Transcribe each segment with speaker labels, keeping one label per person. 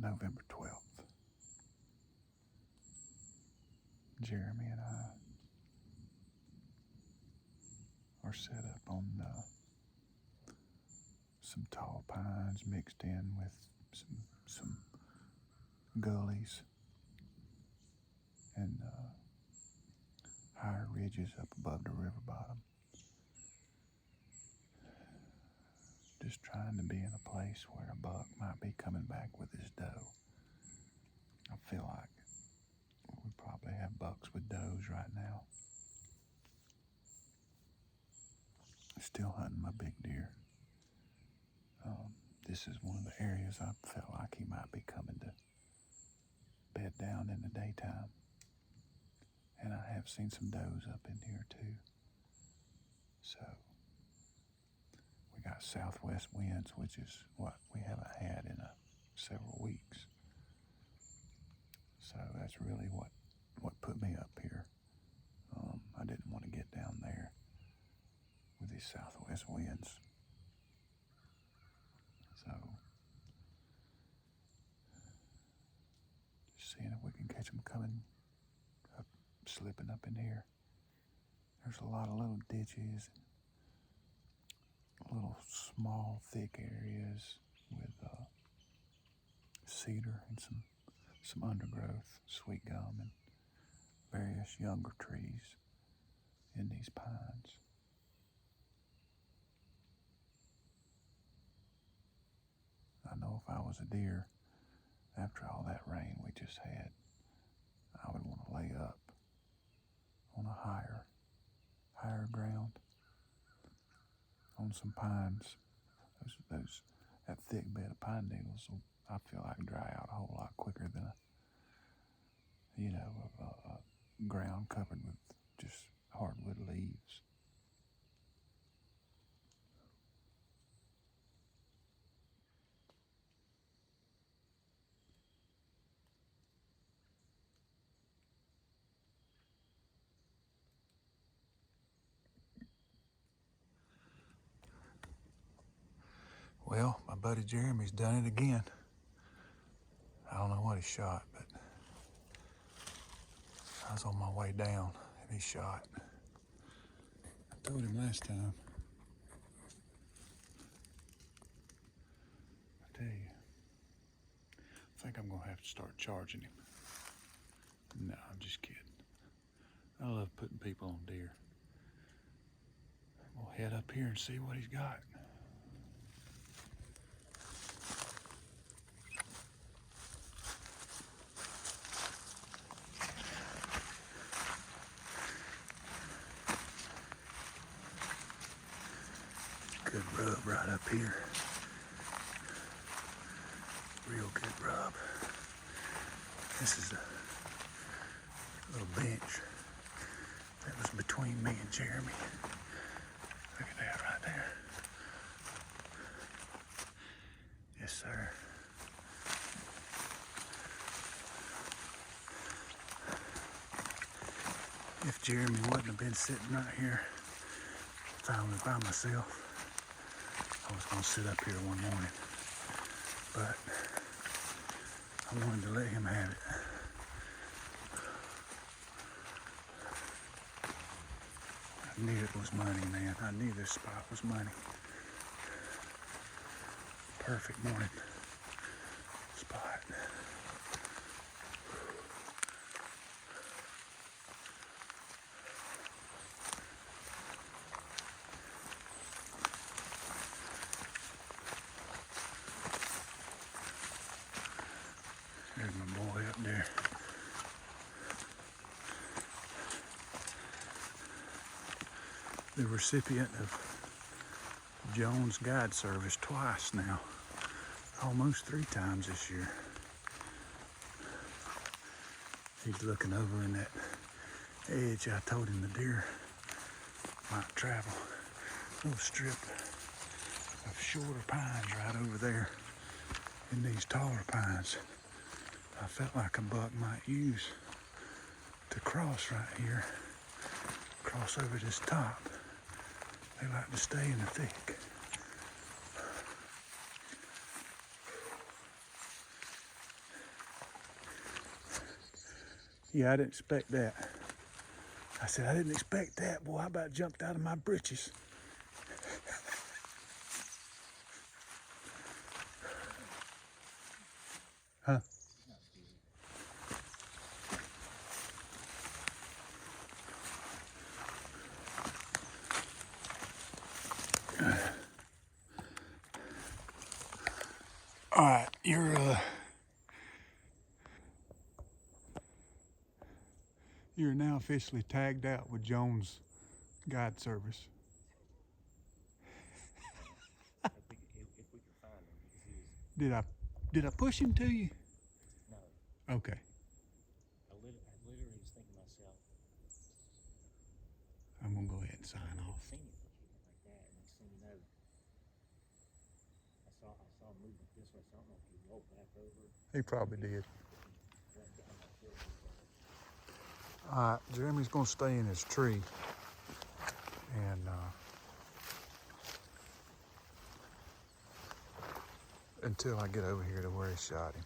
Speaker 1: November 12th. Jeremy and I are set up on some tall pines mixed in with some gullies and higher ridges up above the river bottom. Just trying to be in a place where a buck might be coming back with his doe. I feel like we probably have bucks with does right now. Still hunting my big deer. This is one of the areas I felt like he might be coming to bed down in the daytime. And I have seen some does up in here too. So we got southwest winds, which is what we haven't had in several weeks. So that's really what put me up here. I didn't want to get down there with these southwest winds. So just seeing if we can catch them coming up, slipping up in here. There's a lot of little ditches, little small thick areas with cedar and some undergrowth, sweet gum, and various younger trees in these pines. I know if I was a deer, after all that rain we just had, I would want to lay up on a higher ground, on some pines. That thick bed of pine needles will, I feel like, dry out a whole lot quicker than a ground covered with just hardwood leaves. Well, my buddy Jeremy's done it again. I don't know what he shot, but I was on my way down and he shot. I told him last time. I tell you, I think I'm gonna have to start charging him. No, I'm just kidding. I love putting people on deer. We'll head up here and see what he's got. Good rub right up here. Real good rub. This is a little bench that was between me and Jeremy. Look at that right there. Yes, sir. If Jeremy wouldn't have been sitting right here, finally by myself, I was gonna sit up here one morning, but I wanted to let him have it. I knew it was money, man. I knew this spot was money. Perfect morning spot. There's my boy up there. The recipient of Jones Guide Service twice now. Almost 3 times this year. He's looking over in that edge I told him the deer might travel. A little strip of shorter pines right over there in these taller pines. I felt like a buck might use to cross right here, cross over this top. They like to stay in the thick. Yeah, I didn't expect that. I said, I didn't expect that. Boy, I about jumped out of my britches. Huh? All right, you're now officially tagged out with Jones Guide Service.
Speaker 2: If we could find him, because he was
Speaker 1: Did I push him to you?
Speaker 2: no.
Speaker 1: Okay.
Speaker 2: I literally was thinking to myself,
Speaker 1: I'm gonna go ahead and sign
Speaker 2: I've never
Speaker 1: off.
Speaker 2: seen him kicking like that. And next thing you know, I saw him moving this way, so I don't know if he rolled back over.
Speaker 1: He probably did.
Speaker 2: Went down that hill.
Speaker 1: All right, Jeremy's gonna stay in his tree, and until I get over here to where he shot him,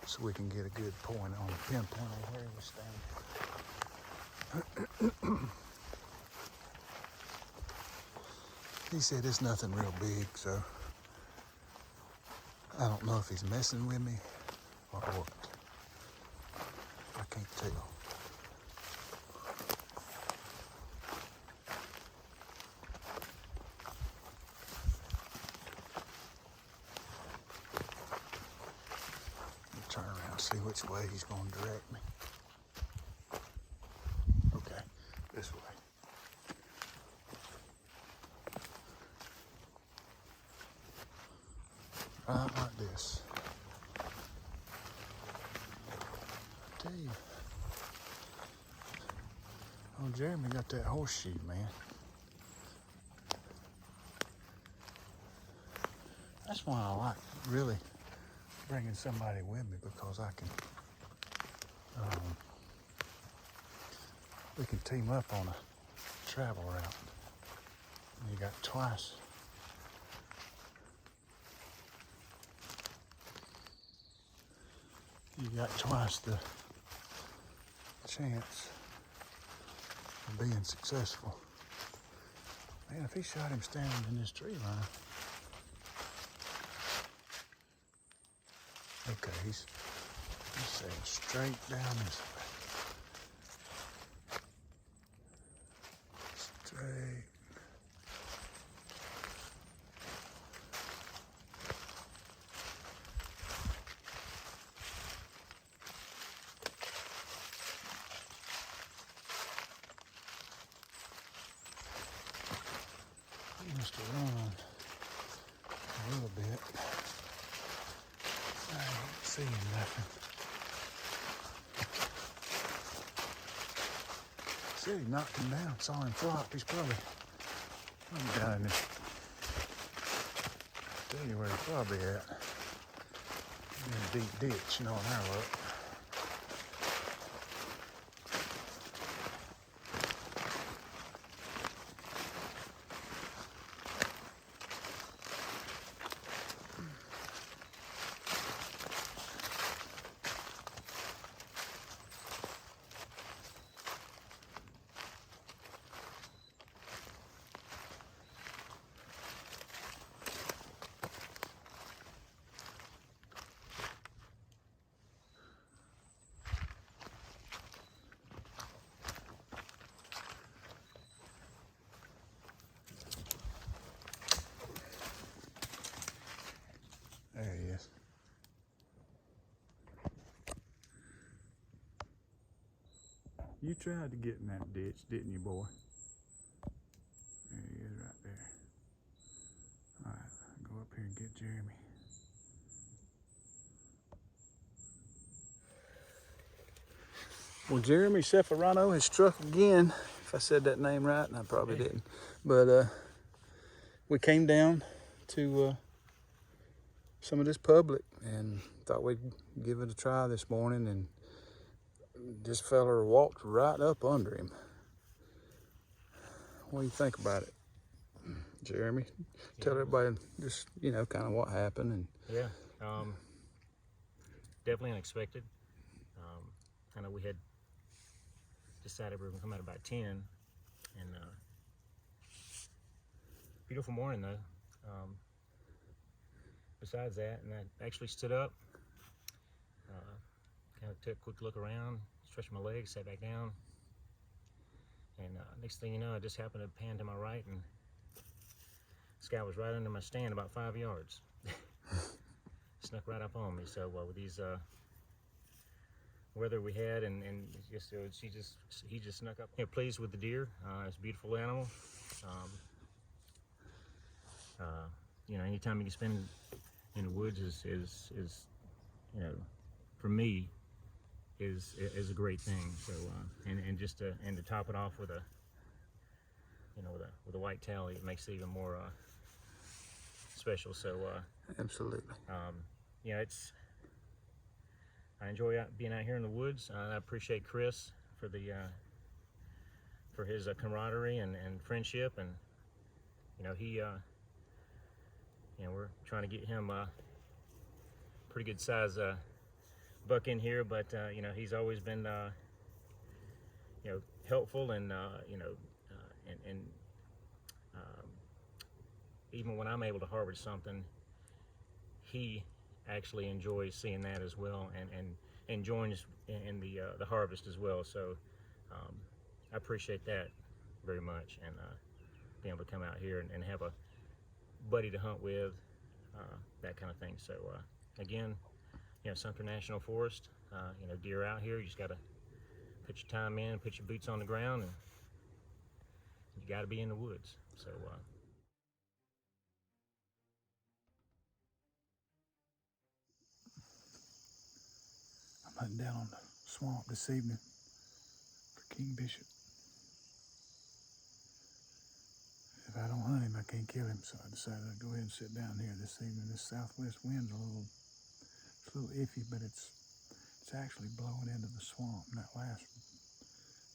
Speaker 1: so we can get a good point on pinpoint on where he was standing. He said it's nothing real big, so I don't know if he's messing with me or what. I can't tell. Turn around, see which way he's going to direct me. Okay, this way. Right like this. I tell you. Oh, Jeremy got that horseshoe, man. That's why I like really bringing somebody with me, because I can, we can team up on a travel route. And you got twice. You got twice the chance of being successful. Man, if he shot him standing in this tree line. Okay, he's saying straight down this way. Straight. He must have run a little bit. I ain't seeing nothing. Said he knocked him down, saw him flop. He's probably down in this. Tell you where he's probably at. In a deep ditch, you know, on our luck. There he is. You tried to get in that ditch, didn't you, boy? There he is right there. All right, go up here and get Jeremy. Well, Jeremy Ceferano has struck again, if I said that name right, and I probably didn't. But we came down to some of this public and thought we'd give it a try this morning, and this fella walked right up under him. What do you think about it, Jeremy? Tell everybody just, you know, kind of what happened. And
Speaker 2: Yeah, definitely unexpected.
Speaker 3: we had decided we were gonna come out about 10, and beautiful morning though. Besides that, and I actually stood up, kind of took a quick look around, stretched my legs, sat back down, and next thing you know, I just happened to pan to my right, and this guy was right under my stand about 5 yards. Snuck right up on me. So with these weather we had, and just he just snuck up. Pleased with the deer. It's a beautiful animal. Anytime you can spend in the woods is for me is a great thing. So and to top it off with a with a white tally, it makes it even more special. So
Speaker 1: Absolutely.
Speaker 3: I enjoy being out here in the woods. I appreciate Chris for the for his camaraderie and friendship, and we're trying to get him a pretty good size buck in here, but he's always been helpful, and even when I'm able to harvest something, he actually enjoys seeing that as well, and joins in the harvest as well. So I appreciate that very much, and being able to come out here and have a buddy to hunt with, that kind of thing. So again, Sumter National Forest, deer out here, you just got to put your time in, put your boots on the ground, and you got to be in the woods. So
Speaker 1: I'm hunting down on the swamp this evening for King Bishop. If I don't hunt him, I can't kill him, so I decided I'd go ahead and sit down here this evening. This southwest wind's it's a little iffy, but it's actually blowing into the swamp. And that last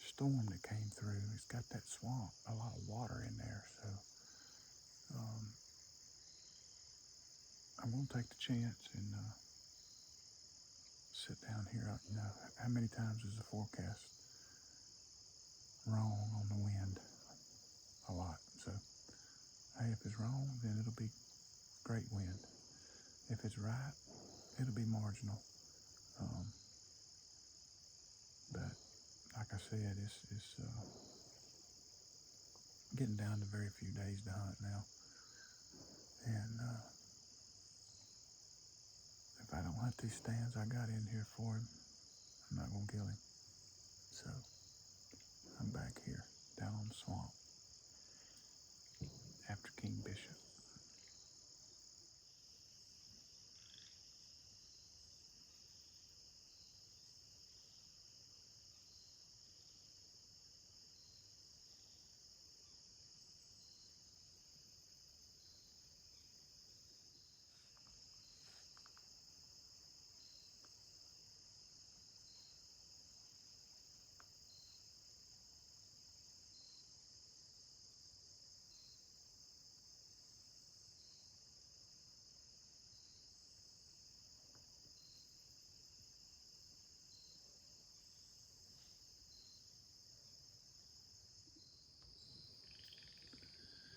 Speaker 1: storm that came through, it's got that swamp, a lot of water in there. So I'm gonna take the chance and sit down here. How many times is the forecast wrong on the wind? A lot. So hey, if it's wrong, then it'll be great wind. If it's right, it'll be marginal. But like I said, it's getting down to very few days to hunt now. And if I don't hunt these stands I got in here for him, I'm not gonna kill him. So I'm back here down on the swamp after King Bishop.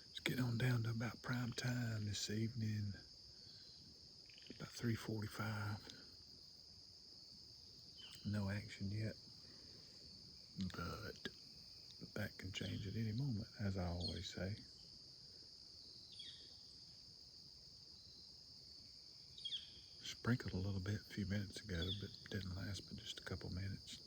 Speaker 1: Let's get on down to about prime time this evening, about 3:45. No action yet, but that can change at any moment, as I always say. Sprinkled a little bit a few minutes ago, but didn't last but just a couple minutes.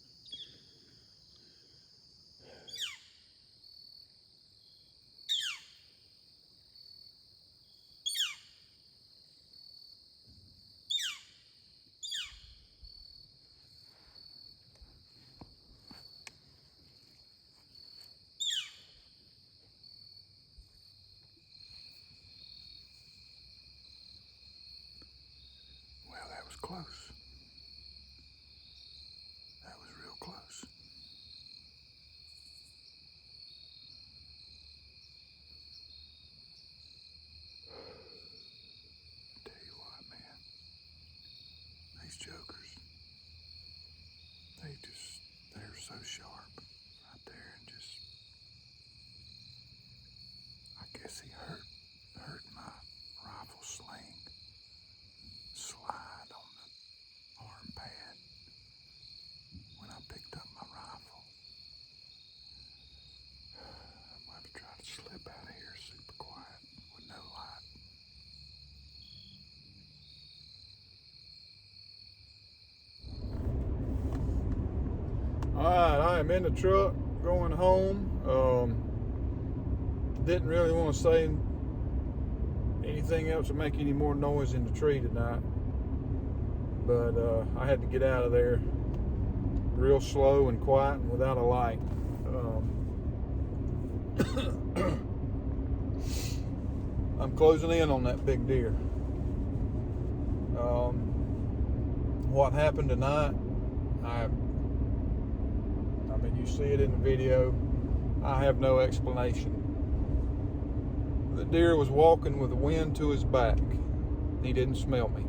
Speaker 1: Well, that was close. That was real close. Tell you what, man. These jokers, they just guess he heard my rifle sling slide on the arm pad when I picked up my rifle. I'm going to try to slip out of here super quiet with no light. Alright, I am in the truck going home. Didn't really want to say anything else to make any more noise in the tree tonight, but I had to get out of there real slow and quiet and without a light. I'm closing in on that big deer. What happened tonight, I mean, you see it in the video. I have no explanation. The deer was walking with the wind to his back. He didn't smell me.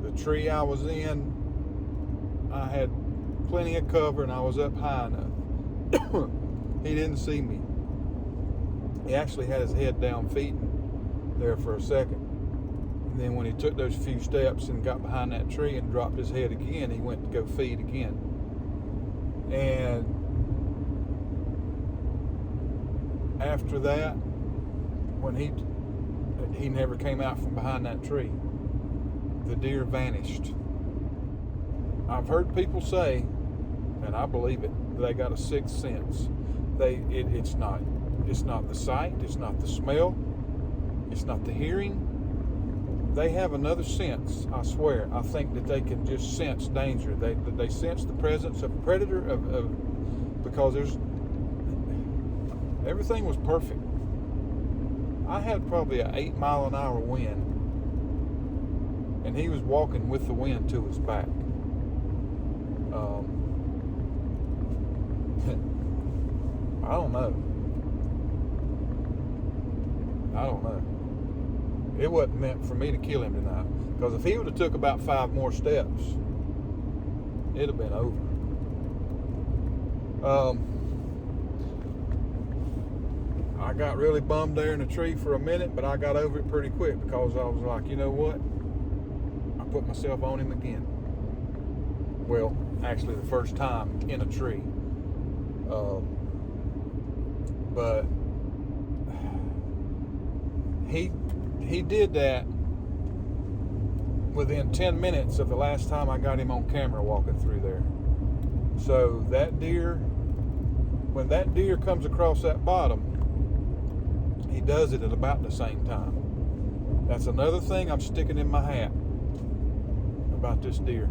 Speaker 1: The tree I was in, I had plenty of cover and I was up high enough. He didn't see me. He actually had his head down feeding there for a second. And then when he took those few steps and got behind that tree and dropped his head again, he went to go feed again. And after that, when he never came out from behind that tree, the deer vanished. I've heard people say, and I believe it, they got a sixth sense. It's not the sight, it's not the smell, it's not the hearing. They have another sense, I swear. I think that they can just sense danger. They sense the presence of a predator because everything was perfect. I had probably an 8-mile-an-hour wind, and he was walking with the wind to his back. I don't know. It wasn't meant for me to kill him tonight, because if he would have took about 5 more steps, it'd have been over. I got really bummed there in the tree for a minute, but I got over it pretty quick because I was like, you know what? I put myself on him again. Well, actually the first time in a tree. But he did that within 10 minutes of the last time I got him on camera walking through there. So that deer, when that deer comes across that bottom, he does it at about the same time. That's another thing I'm sticking in my hat about this deer.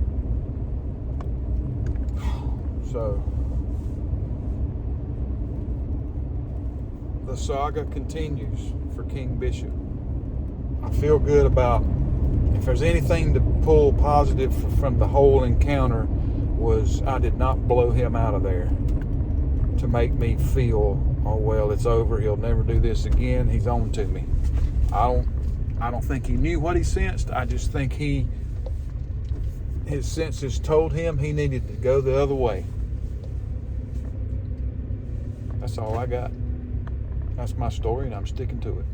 Speaker 1: So the saga continues for King Bishop. I feel good about, if there's anything to pull positive from the whole encounter, was I did not blow him out of there to make me feel, oh well, it's over, he'll never do this again, he's on to me. I don't think he knew what he sensed. I just think his senses told him he needed to go the other way. That's all I got. That's my story, and I'm sticking to it.